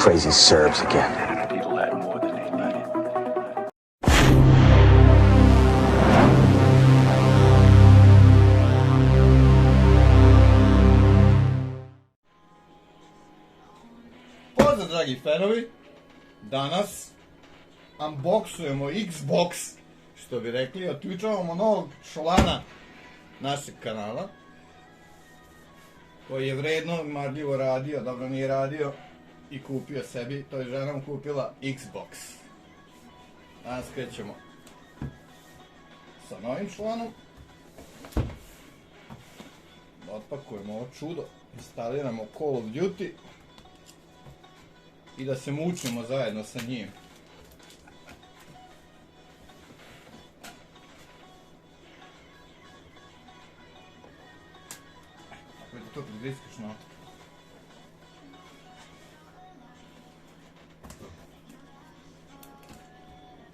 crazy Serbs again. People had more than they needed. Pozdrav dragi fanovi, danas unboxujemo Xbox, što bi rekli, otključavamo novog člana našeg kanala, koji je vredno, marljivo radio, dobro nije radio i kupio sebi, to je žena mu kupila Xbox. Danas krećemo sa novim članom, da otpakujemo ovo čudo, instaliramo Call of Duty i da se mučimo zajedno sa njim. Ako je to pritiskaš na...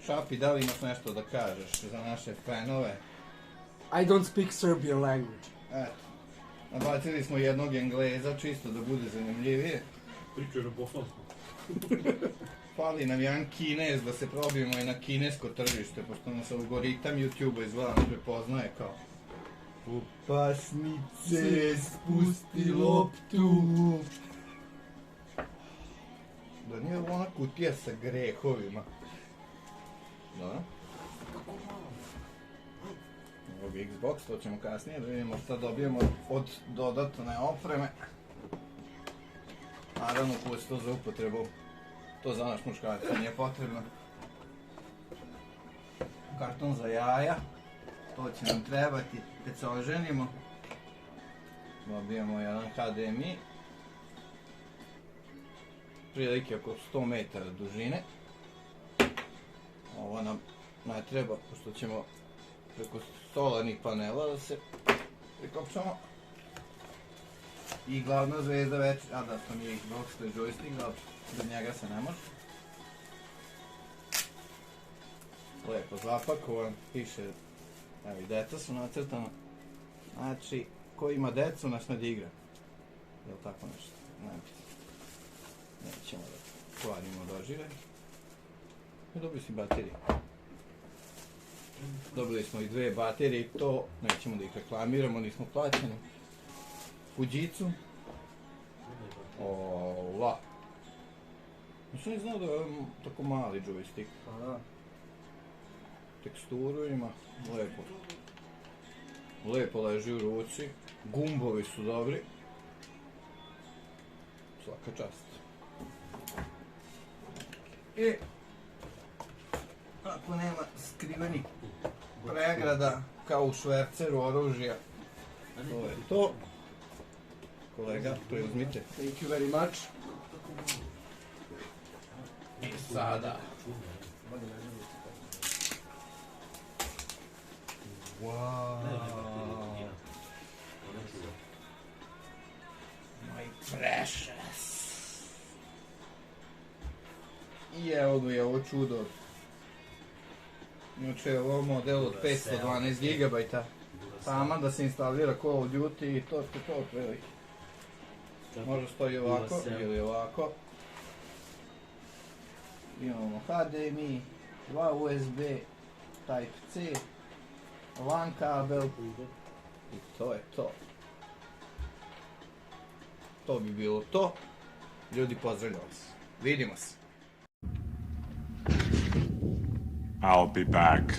Šapi, da li imaš nešto da kažeš za naše fanove? I don't speak Serbian language. Eto, nabacili smo jednog Engleza čisto da bude zanimljivije. Pričaju na bosanskom. Fali nam jedan Kinez da se probijemo i na kinesko tržište, pošto nas algoritam YouTube-a izgleda ne prepoznaje kao opasnice, spusti loptu. Da nije ovo ona kutija sa grehovima. Da. Ovog Xbox, to ćemo kasnije da vidimo šta dobijemo od dodatne opreme. Naravno, pusti to za upotrebu. To za naš muškarac nije potrebno. Karton za jaja. To će nam trebati kad se oženimo. Dobijemo jedan HDMI. Prilike oko 100 metara dužine. Ovo nam ne treba, pošto ćemo preko solarnih panela da se prikopčamo. I glavna zvezda već, a da to nije Xbox, to je joystick, ali bez njega se ne može. Lepo zapakovan, piše, evo i deca su nacrtana. Znači, ko ima decu, nas ne igra. Jel tako nešto? Ne biti. Nećemo da kvarimo dožive. I dobili si baterije. Dobili smo i dve baterije i to, nećemo da ih reklamiramo, nismo plaćeni. Fujitsu. Ola. Nisam ni znao da je tako mali joystick. Teksturu ima, lepo. Lepo leži u ruci. Gumbovi su dobri. Svaka čast. I ako nema skrivenih pregrada kao u šverceru oružja, to je to. Kolega, preuzmite. Thank you very much. I sada. Wow. My precious. I evo ga je ovo čudo. Inače je ovo model od 512 GB. Sama da se instalira Call of Duty i to je to otprilike. Može stoji ovako ili ovako. Imamo HDMI, 2 USB, Type-C, LAN kabel i to je to. To bi bilo to. Ljudi, pozdravljam vas. Vidimo se. I'll be back.